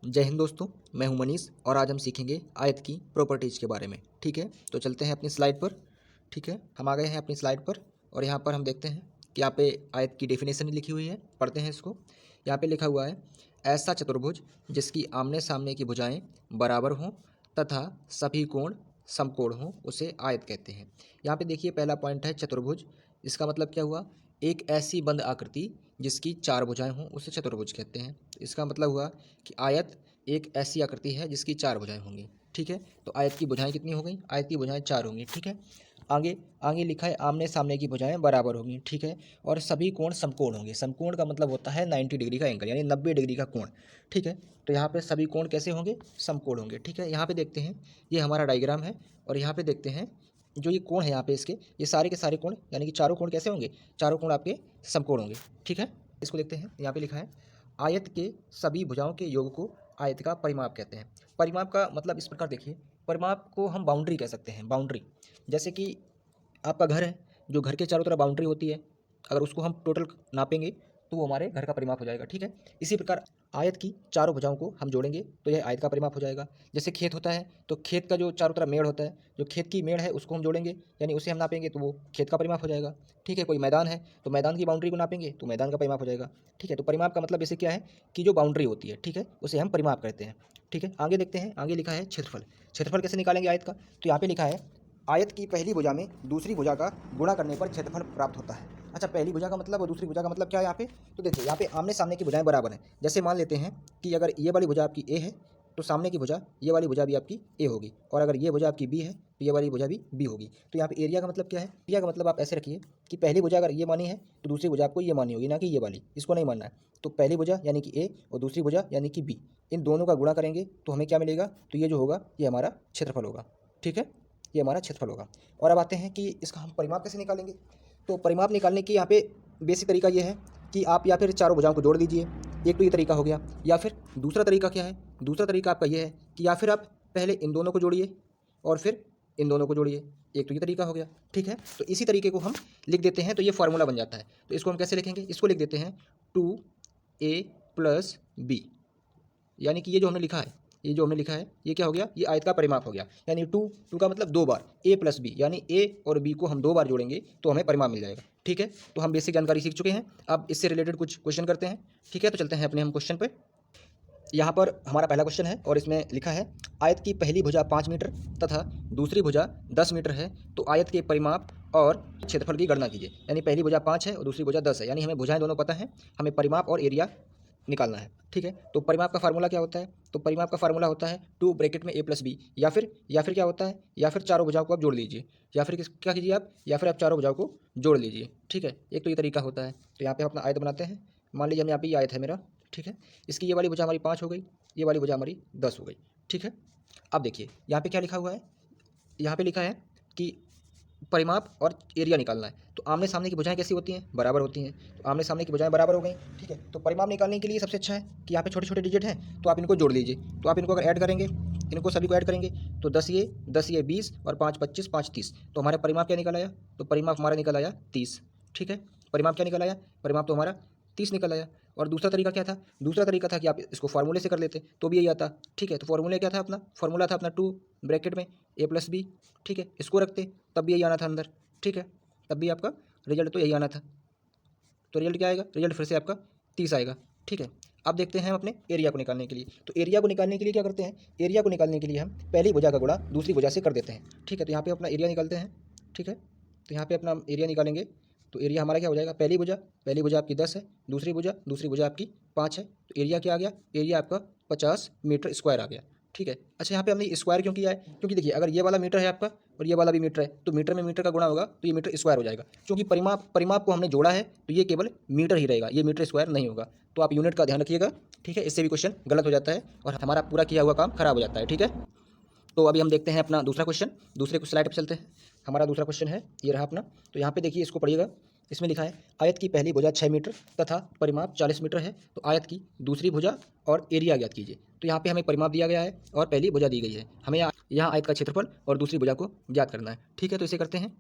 जय हिंद दोस्तों, मैं हूं मनीष और आज हम सीखेंगे आयत की प्रॉपर्टीज़ के बारे में। ठीक है, तो चलते हैं अपनी स्लाइड पर। ठीक है, हम आ गए हैं अपनी स्लाइड पर और यहाँ पर हम देखते हैं कि यहाँ पे आयत की डेफिनेशन लिखी हुई है। पढ़ते हैं इसको। यहाँ पे लिखा हुआ है, ऐसा चतुर्भुज जिसकी आमने सामने की भुजाएं बराबर हों तथा सभी कोण समकोण हों उसे आयत कहते हैं। यहाँ पे देखिए, पहला पॉइंट है चतुर्भुज। इसका मतलब क्या हुआ? एक ऐसी बंद आकृति जिसकी चार भुजाएं हों उसे चतुर्भुज कहते हैं। इसका मतलब हुआ कि आयत एक ऐसी आकृति है जिसकी चार भुजाएं होंगी। ठीक है, तो आयत की भुजाएं कितनी हो गई? आयत की भुजाएं चार होंगी। ठीक है, आगे आगे लिखा है आमने सामने की भुजाएं बराबर होंगी। ठीक है, और सभी कोण समकोण होंगे। समकोण का मतलब होता है 90 डिग्री का एंगल, यानी 90 डिग्री का कोण। ठीक है, तो यहाँ पे सभी कोण कैसे होंगे? समकोण होंगे। ठीक है, यहाँ पे देखते हैं, ये हमारा डायग्राम है और यहाँ पे देखते हैं जो ये कोण है यहाँ पे इसके, ये सारे के सारे कोण यानी कि चारों कोण कैसे होंगे? चारों कोण आपके समकोण होंगे। ठीक है, इसको देखते हैं। यहाँ पे लिखा है, आयत के सभी भुजाओं के योग को आयत का परिमाप कहते हैं। परिमाप का मतलब इस प्रकार देखिए, परिमाप को हम बाउंड्री कह सकते हैं। बाउंड्री, जैसे कि आपका घर है, जो घर के चारों तरफ बाउंड्री होती है, अगर उसको हम टोटल नापेंगे तो वो हमारे घर का परिमाप हो जाएगा। ठीक है, इसी प्रकार आयत की चारों भुजाओं को हम जोड़ेंगे तो यह आयत का परिमाप हो जाएगा। जैसे खेत होता है, तो खेत का जो चारों तरफ मेड़ होता है, जो खेत की मेड़ है उसको हम जोड़ेंगे, यानी उसे हम नापेंगे तो वो खेत का परिमाप हो जाएगा। ठीक है, कोई मैदान है तो मैदान की बाउंड्री को नापेंगे तो मैदान का परिमाप हो जाएगा। ठीक है, तो परिमाप का मतलब इसे क्या है कि जो बाउंड्री होती है, ठीक है, उसे हम परिमाप कहते हैं। ठीक है, आगे देखते हैं। आगे लिखा है क्षेत्रफल। क्षेत्रफल कैसे निकालेंगे आयत का? तो यहाँ पे लिखा है, आयत की पहली भुजा में दूसरी भुजा का गुणा करने पर क्षेत्रफल प्राप्त होता है। अच्छा, पहली भुजा का मतलब और दूसरी भुजा का मतलब क्या है यहाँ पे? तो देखिए, यहाँ पे आमने सामने की भुजाएं बराबर हैं। जैसे मान लेते हैं कि अगर ये वाली भुजा आपकी ए है तो सामने की भुजा, ये वाली भुजा भी आपकी ए होगी, और अगर ये भुजा आपकी बी है तो ये वाली भुजा भी बी होगी। तो यहाँ पे एरिया का मतलब क्या है? एरिया का मतलब आप ऐसे रखिए कि पहली भुजा अगर ये मानी है तो दूसरी भुजा आपको ये मानी होगी, ना कि ये वाली, इसको नहीं मानना है। तो पहली भुजा यानी कि ए और दूसरी भुजा यानी कि बी, इन दोनों का गुणा करेंगे तो हमें क्या मिलेगा? तो ये जो होगा ये हमारा क्षेत्रफल होगा। ठीक है, ये हमारा क्षेत्रफल होगा। और अब आते हैं कि इसका हम परिमाप कैसे निकालेंगे। तो परिमाप निकालने की यहाँ पे बेसिक तरीका ये है कि आप या फिर चारों भुजाओं को जोड़ दीजिए। एक तो ये तरीका हो गया, या फिर दूसरा तरीका क्या है? दूसरा तरीका आपका ये है कि या फिर आप पहले इन दोनों को जोड़िए और फिर इन दोनों को जोड़िए। एक तो ये तरीका हो गया। ठीक है, तो इसी तरीके को हम लिख देते हैं तो ये फार्मूला बन जाता है। तो इसको हम कैसे लिखेंगे? इसको लिख देते हैं 2a + b, यानी कि ये जो हमने लिखा है, ये जो हमने लिखा है ये क्या हो गया? ये आयत का परिमाप हो गया। यानी टू का मतलब दो बार, a + b, यानी a और b को हम दो बार जोड़ेंगे तो हमें परिमाप मिल जाएगा। ठीक है, तो हम बेसिक जानकारी सीख चुके हैं। अब इससे रिलेटेड कुछ क्वेश्चन करते हैं। ठीक है, तो चलते हैं अपने हम क्वेश्चन पे। यहाँ पर हमारा पहला क्वेश्चन है और इसमें लिखा है, आयत की पहली भुजा 5 मीटर तथा दूसरी भुजा 10 मीटर है, तो आयत के परिमाप और क्षेत्रफल की गणना कीजिए। यानी पहली भुजा 5 है और दूसरी भुजा 10 है, यानी हमें भुजाएं दोनों पता है, हमें परिमाप और एरिया निकालना है। ठीक है, तो परिमाप का फार्मूला क्या होता है? तो परिमाप का फार्मूला होता है 2 ब्रैकेट में a + b, या फिर क्या होता है? या फिर चारों भुजाओं को आप जोड़ लीजिए, या फिर क्या कीजिए आप? या फिर आप चारों भुजाओं को जोड़ लीजिए। ठीक है, एक तो ये तरीका होता है। तो यहाँ पे हम अपना आयत बनाते हैं। मान लीजिए हम यहाँ पे ये आयत है मेरा। ठीक है, इसकी ये वाली भुजा हमारी 5 हो गई, ये वाली भुजा हमारी 10 हो गई। ठीक है, अब देखिए यहाँ पे क्या लिखा हुआ है? यहाँ पे लिखा है कि परिमाप और एरिया निकालना है। तो आमने सामने की भुजाएं कैसी होती हैं? बराबर होती हैं। तो आमने सामने की भुजाएं बराबर हो गई। ठीक है, तो परिमाप निकालने के लिए सबसे अच्छा है कि यहाँ पे छोटे छोटे डिजिट हैं तो आप इनको जोड़ लीजिए। तो आप इनको अगर ऐड करेंगे, इनको सभी को ऐड करेंगे तो 10 ये 20 और 5 25 5 30, तो हमारा परिमाप क्या निकल आया? तो परिमाप हमारा निकल आया 30। ठीक है, परिमाप क्या निकल आया? परिमाप तो हमारा 30 निकल आया। और दूसरा तरीका क्या था? दूसरा तरीका था कि आप इसको फार्मूले से कर लेते तो भी यही आता। ठीक है, तो फार्मूला क्या था अपना? फार्मूला था अपना 2 ब्रैकेट में a + b। ठीक है, इसको रखते तब भी यही आना था अंदर। ठीक है, तब भी आपका रिजल्ट तो यही आना था। तो रिजल्ट क्या आएगा? रिजल्ट फिर से आपका 30 आएगा। ठीक है, अब देखते हैं हम अपने एरिया को निकालने के लिए। तो एरिया को निकालने के लिए क्या करते हैं? एरिया को निकालने के लिए हम पहली भुजा का गुणा दूसरी भुजा से कर देते हैं। ठीक है, तो यहाँ पे अपना एरिया निकालते हैं। ठीक है, तो यहाँ पे अपना एरिया निकालेंगे तो एरिया हमारा क्या हो जाएगा? पहली भुजा आपकी 10 है, दूसरी भुजा आपकी 5 है, तो एरिया क्या आ गया? एरिया आपका 50 मीटर स्क्वायर आ गया। ठीक है, अच्छा यहाँ पे हमने स्क्वायर क्यों किया है? क्योंकि देखिए, अगर ये वाला मीटर है आपका और ये वाला भी मीटर है तो मीटर में मीटर का गुणा होगा तो ये मीटर स्क्वायर हो जाएगा। क्योंकि परिमाप को हमने जोड़ा है तो ये केवल मीटर ही रहेगा, ये मीटर स्क्वायर नहीं होगा। तो आप यूनिट का ध्यान रखिएगा। ठीक है, इससे भी क्वेश्चन गलत हो जाता है और हमारा पूरा किया हुआ काम खराब हो जाता है। ठीक है, तो अभी हम देखते हैं अपना दूसरा क्वेश्चन। दूसरे को स्लाइड पर चलते हैं। हमारा दूसरा क्वेश्चन है, ये रहा अपना। तो यहाँ पे देखिए, इसको पढ़िएगा। इसमें लिखा है, आयत की पहली भुजा 6 मीटर तथा परिमाप 40 मीटर है, तो आयत की दूसरी भुजा और एरिया ज्ञात कीजिए। तो यहाँ पे हमें परिमाप दिया गया है और पहली भुजा दी गई है, हमें यहाँ आयत का क्षेत्रफल और दूसरी भुजा को ज्ञात करना है। ठीक है, तो इसे करते हैं।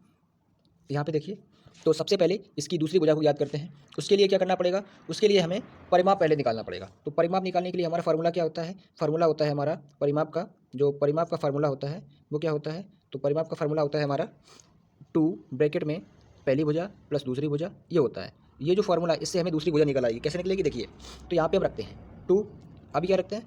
यहाँ पे देखिए, तो सबसे पहले इसकी दूसरी भुजा को याद करते हैं। उसके लिए क्या करना पड़ेगा, उसके लिए हमें परिमाप पहले निकालना पड़ेगा। तो परिमाप निकालने के लिए हमारा फार्मूला क्या होता है, फार्मूला होता है हमारा परिमाप का, जो परिमाप का फार्मूला होता है वो क्या होता है, तो परिमाप का फार्मूला होता है हमारा 2 ब्रैकेट में पहली भुजा प्लस दूसरी भुजा, ये होता है। ये जो फार्मूला, इससे हमें दूसरी भुजा निकल आएगी। कैसे निकलेगी देखिए, तो यहाँ पे हम रखते हैं 2, अभी क्या रखते हैं,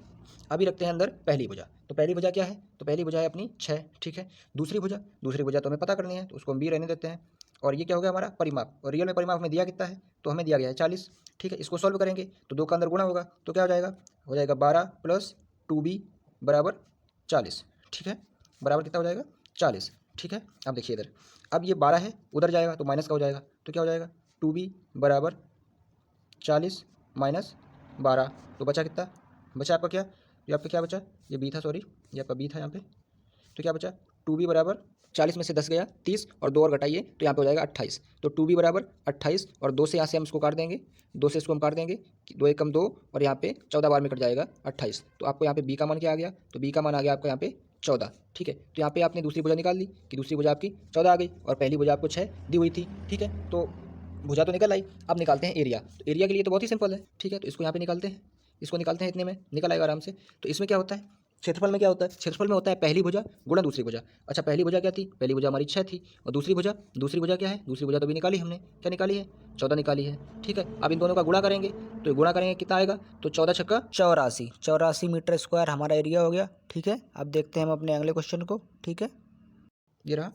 अभी रखते हैं अंदर पहली भुजा। तो पहली भुजा क्या है, तो पहली भुजा है अपनी 6, ठीक है। दूसरी भुजा, दूसरी भुजा तो हमें पता करनी है, तो उसको हम भी रहने देते हैं। और ये क्या हो गया हमारा परिमाप, और रियल में परिमाप में दिया कितना है, तो हमें दिया गया है 40, ठीक है। इसको सॉल्व करेंगे तो 2 का अंदर गुणा होगा, तो क्या हो जाएगा 12 प्लस 2b बराबर 40, ठीक है। बराबर कितना हो जाएगा 40, ठीक है। अब देखिए इधर, अब ये 12 है, उधर जाएगा तो माइनस का हो जाएगा, तो क्या हो जाएगा 2b बराबर 40 माइनस 12, तो बचा कितना, बचा आपका क्या, ये आपका क्या बचा, ये बी था, सॉरी ये आपका बी था यहाँ पे। तो क्या बचा 2b बराबर 40 में से 10 गया 30, और 2 और घटाइए तो यहाँ पे हो जाएगा 28। तो 2b बराबर 28, और 2 से यहाँ से हम इसको काट देंगे, 2 से इसको हम काट देंगे, 2 एकम 2, और यहाँ पे 14 बार में कट जाएगा 28। तो आपको यहाँ पे b का मान क्या आ गया, तो b का मान आ गया आपका यहाँ पे 14, ठीक है। तो यहाँ पे आपने दूसरी भुजा निकाल ली कि दूसरी भुजा आपकी 14 आ गई, और पहली भुजा आपको 6 दी हुई थी, ठीक है। तो भुजा तो निकल आई। अब निकालते हैं एरिया। तो एरिया के लिए तो बहुत ही सिंपल है, ठीक है। तो इसको यहाँ पे निकालते हैं, इसको निकालते हैं, इतने में निकल आएगा आराम से। तो इसमें क्या होता है, क्षेत्रफल में क्या होता है, क्षेत्रफल में होता है पहली भुजा गुणा दूसरी भुजा। अच्छा, पहली भुजा क्या थी, पहली भुजा हमारी 6 थी, और दूसरी भुजा क्या है, दूसरी भुजा तो भी निकाली हमने, क्या निकाली है 14 निकाली है, ठीक है। अब इन दोनों का गुणा करेंगे, तो गुणा करेंगे कितना आएगा, तो 14 छक्का 84, 84 मीटर स्क्वायर हमारा एरिया हो गया, ठीक है। अब देखते हैं हम अपने अगले क्वेश्चन को, ठीक है। ये रहा,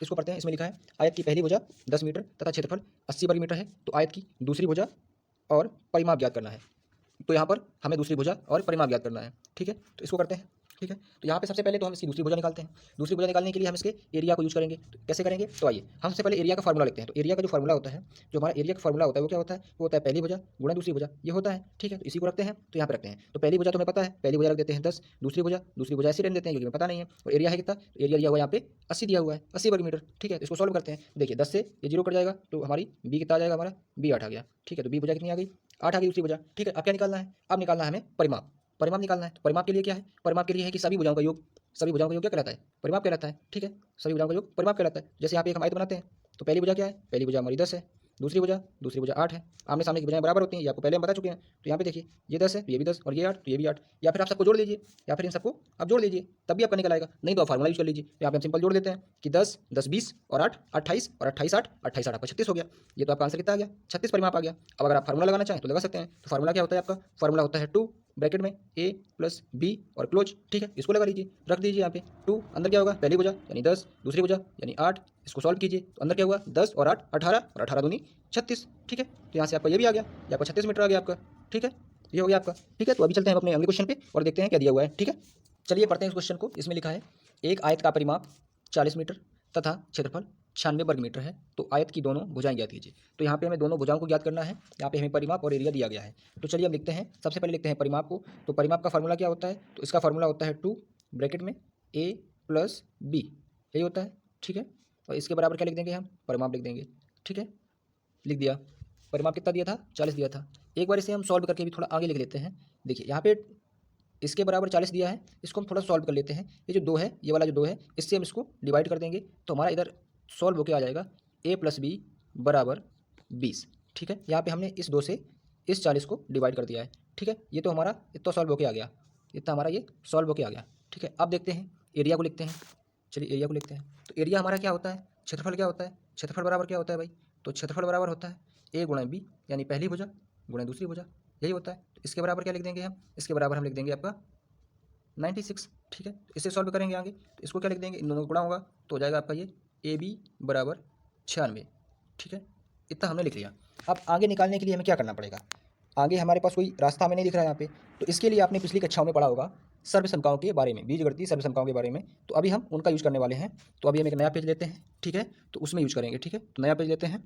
इसको पढ़ते हैं। इसमें लिखा है आयत की पहली भुजा 10 मीटर तथा क्षेत्रफल 80 वर्ग मीटर है, तो आयत की दूसरी भुजा और परिमाप ज्ञात करना है। तो यहाँ पर हमें दूसरी भुजा और परिमाप ज्ञात करना है, ठीक है। तो इसको करते हैं, ठीक है। तो यहाँ पे सबसे पहले तो हम इसकी दूसरी भुजा निकालते हैं। दूसरी भुजा निकालने के लिए हम इसके एरिया को यूज करेंगे। तो कैसे करेंगे, तो आइए हम सबसे पहले एरिया का फार्मूला लिखते हैं। तो एरिया का जो फार्मूला होता है, जो हमारा एरिया का फार्मूला होता है वो क्या होता है, वो होता है पहली भुजा गुणा दूसरी भुजा, ये होता है, ठीक है। तो इसी को रखते हैं, तो यहाँ पे रखते हैं। तो पहली भुजा तो हमें पता है, पहली भुजा रख देते हैं 10, दूसरी भुजा ऐसे रहने देते हैं क्योंकि हमें पता नहीं है। और एरिया है कितना, तो एरिया दिया हुआ है यहाँ पे 80 दिया हुआ है, 80 वर्ग मीटर, ठीक है। तो इसको सॉल्व करते हैं। देखिए 10 से ये 0 कट जाएगा, तो हमारी बी कितना आ जाएगा, हमारा बी 8 आ गया, ठीक है। तो बी भुजा कितनी आ गई, 8 आ गई दूसरी भुजा, ठीक है। अब क्या निकालना है, अब निकालना है हमें परिमाप, परिमाप निकालना है। तो परिमाप के लिए क्या है, परिमाप के लिए है कि सभी भुजाओं का योग, सभी भुजाओं का योग क्या कहलाता है, परिमाप कहलाता है, ठीक है। सभी भुजाओं का योग परिमाप कहलाता है। जैसे यहाँ पे एक हम आयत बनाते हैं, तो पहली भुजा क्या है, पहली भुजा हमारी 10 है, दूसरी भुजा 8 है। आमने सामने की भुजाएं बराबर होती हैं, ये आपको पहले हम बता चुके हैं। तो यहाँ पे देखिए ये 10 है तो ये भी 10, और ये 8 तो ये भी 8, या फिर आप सबको जोड़ लीजिए, या फिर इन सबको आप जोड़ लीजिए, तब भी आपका निकल आएगा। नहीं तो आप फार्मूला यूज कर लीजिए। तो यहाँ पे हम सिंपल जोड़ देते हैं कि 10 10 20 और 8 28, और 28 8 28 8 आपका 36 हो गया। ये तो आपका आंसर कितना आ गया, 36 परिमाप आ गया। अब अगर आप फार्मूला लगाना चाहें तो लगा सकते हैं। तो फार्मूला क्या होता है आपका, फार्मूला होता है 2 ब्रैकेट में a प्लस b और क्लोज, ठीक है। इसको लगा लीजिए, रख दीजिए यहाँ पे 2, अंदर क्या होगा पहली भुजा यानी 10, दूसरी भुजा यानी 8, इसको सॉल्व कीजिए तो अंदर क्या हुआ 10 और 8 18, और 18 दूनी 36, ठीक है। तो यहाँ से आपका ये भी आ गया, ये आपका 36 मीटर आ गया आपका, ठीक है। ये हो गया आपका, ठीक है। तो अभी चलते हैं हम अपने अगले क्वेश्चन पे और देखते हैं क्या दिया हुआ है, ठीक है। चलिए पढ़ते हैं इस क्वेश्चन को। इसमें लिखा है एक आयत का परिमाप 40 मीटर तथा क्षेत्रफल 96 वर्ग मीटर है, तो आयत की दोनों भुजाएं ज्ञात कीजिए। तो यहाँ पे हमें दोनों भुजाओं को ज्ञात करना है। यहाँ पे हमें परिमाप और एरिया दिया गया है। तो चलिए हम लिखते हैं, सबसे पहले लिखते हैं परिमाप को। तो परिमाप का फार्मूला क्या होता है, तो इसका फार्मूला होता है 2 ब्रैकेट में a प्लस b, यही होता है, ठीक है। और इसके बराबर क्या लिख देंगे हम, परिमाप लिख देंगे, ठीक है। लिख दिया, परिमाप कितना दिया था 40 दिया था। एक बार इसे हम सॉल्व करके भी थोड़ा आगे लिख लेते हैं। देखिए यहाँ पे इसके बराबर 40 दिया है, इसको हम थोड़ा सॉल्व कर लेते हैं। ये जो 2 है, ये वाला जो 2 है, इससे हम इसको डिवाइड कर देंगे, तो हमारा इधर सॉल्व होकर आ जाएगा a प्लस बी बराबर 20, ठीक है। यहाँ पे हमने इस 2 से इस 40 को डिवाइड कर दिया है, ठीक है। ये तो हमारा इतना सॉल्व होकर आ गया, इतना हमारा ये सॉल्व होकर आ गया, ठीक है। अब देखते हैं एरिया को लिखते हैं। चलिए एरिया को लिखते हैं। तो एरिया हमारा क्या होता है, क्षेत्रफल क्या होता है, क्षेत्रफल बराबर क्या होता है भाई, तो क्षेत्रफल बराबर होता है a गुणा b यानी पहली भुजा गुणा दूसरी भुजा, यही होता है। तो इसके बराबर क्या लिख देंगे हम, इसके बराबर हम लिख देंगे आपका 96, ठीक है। तो इसे सॉल्व करेंगे आगे, तो इसको क्या लिख देंगे, इन दोनों को गुणा होगा तो हो जाएगा आपका ये AB बराबर 96, ठीक है। इतना हमने लिख लिया। अब आगे निकालने के लिए हमें क्या करना पड़ेगा, आगे हमारे पास कोई रास्ता हमें नहीं दिख रहा है यहाँ पे। तो इसके लिए आपने पिछली कक्षाओं में पढ़ा होगा सर्वसमताओं के बारे में, बीजगणितीय सर्वसमताओं के बारे में। तो अभी हम उनका यूज करने वाले हैं। तो अभी हम एक नया पेज लेते हैं, ठीक है, तो उसमें यूज करेंगे, ठीक है। तो नया पेज लेते हैं।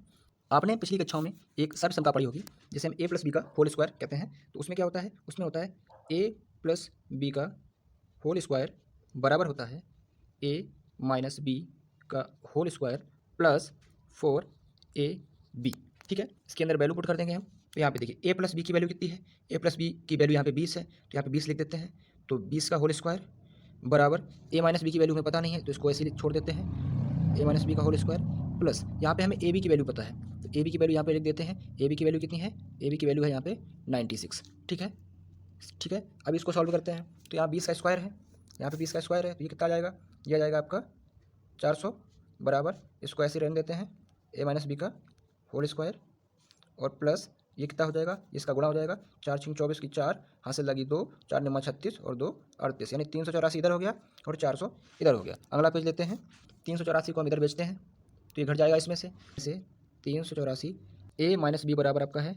आपने पिछली कक्षाओं में एक सर्वसमता पढ़ी होगी जिसे हम a प्लस बी का होल स्क्वायर कहते हैं। तो उसमें क्या होता है, उसमें होता है a प्लस बी का होल स्क्वायर बराबर होता है a माइनस बी का होल स्क्वायर प्लस 4ab, ठीक है। इसके अंदर वैल्यू पुट कर देंगे हम। तो यहाँ पे देखिए a प्लस बी की वैल्यू कितनी है, a प्लस बी की वैल्यू यहाँ पे 20 है, तो यहाँ पे 20 लिख देते हैं। तो 20 का होल स्क्वायर बराबर a माइनस बी की वैल्यू हमें पता नहीं है, तो इसको ऐसे ही छोड़ देते हैं, a माइनस बी का होल स्क्वायर प्लस यहाँ पे हमें ए बी की वैल्यू पता है, तो ए बी की वैल्यू यहाँ पे लिख देते हैं। ए बी की वैल्यू कितनी है? ए बी की वैल्यू है यहाँ पे 96। ठीक है, ठीक है। अब इसको सॉल्व करते हैं, तो यहाँ 20 का स्क्वायर है, यहाँ पे 20 का स्क्वायर है, तो ये कितना आ जाएगा? ये आ जाएगा आपका 400 बराबर, इसको ऐसे रहने देते हैं ए माइनस बी का होल स्क्वायर, और प्लस ये कितना हो जाएगा? इसका गुणा हो जाएगा, 4 6 24 की 4, हाथ से लगी 2, 4 9 36 और 2 38, यानी 384 इधर हो गया और 400 इधर हो गया। अगला पेज लेते हैं, 384 को हम इधर बेचते हैं, तो ये घट जाएगा इसमें से 384 ए माइनस बी बराबर आपका है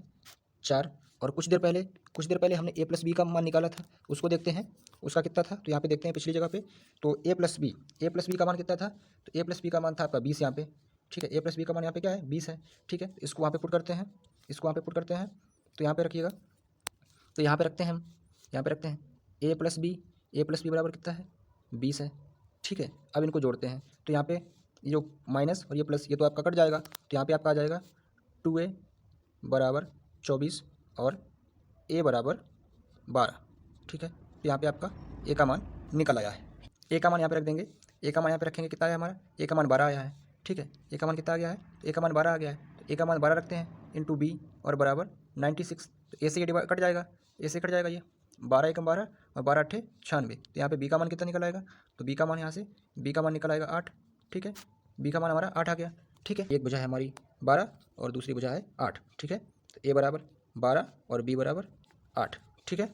4। और कुछ देर पहले हमने ए प्लस बी का मान निकाला था, उसको देखते हैं उसका कितना था। तो यहाँ पे देखते हैं पिछली जगह पे, तो ए प्लस बी का मान कितना था? तो ए प्लस बी का मान था आपका 20 यहाँ पे। ठीक है, ए प्लस बी का मान यहाँ पे क्या है? 20 है। ठीक है, इसको वहाँ पे पुट करते हैं, तो यहाँ पे रखिएगा, तो यहाँ पे रखते हैं हम, यहाँ पे रखते हैं ए प्लस बी बराबर कितना है? 20 है। ठीक है, अब इनको जोड़ते हैं, तो यहाँ पे ये जो माइनस और ये प्लस ये तो आपका कट जाएगा, तो यहाँ पे आपका आ जाएगा 2a बराबर 24 और a बराबर 12। ठीक है, तो यहाँ पे आपका a का मान निकल आया है। a का मान यहाँ पे रख देंगे, a का मान यहाँ पे रखेंगे, कितना आया हमारा? a का मान 12 आया है। ठीक है, a का मान कितना आ गया है? तो a का मान 12 आ गया है, तो a का मान 12 रखते हैं इंटू b और बराबर 96। तो a से ये कट जाएगा, a से कट जाएगा, ये 12 एकम 12 और 12 अट्ठे 96। तो यहाँ पे b का मान कितना निकल आएगा? तो b का मान यहाँ से b का मान निकल आएगा 8। ठीक है, b का मान हमारा 8 आ गया। ठीक है, एक भुजा है हमारी 12 और दूसरी भुजा है 8। ठीक है, तो a बराबर 12 और b बराबर 8। ठीक है।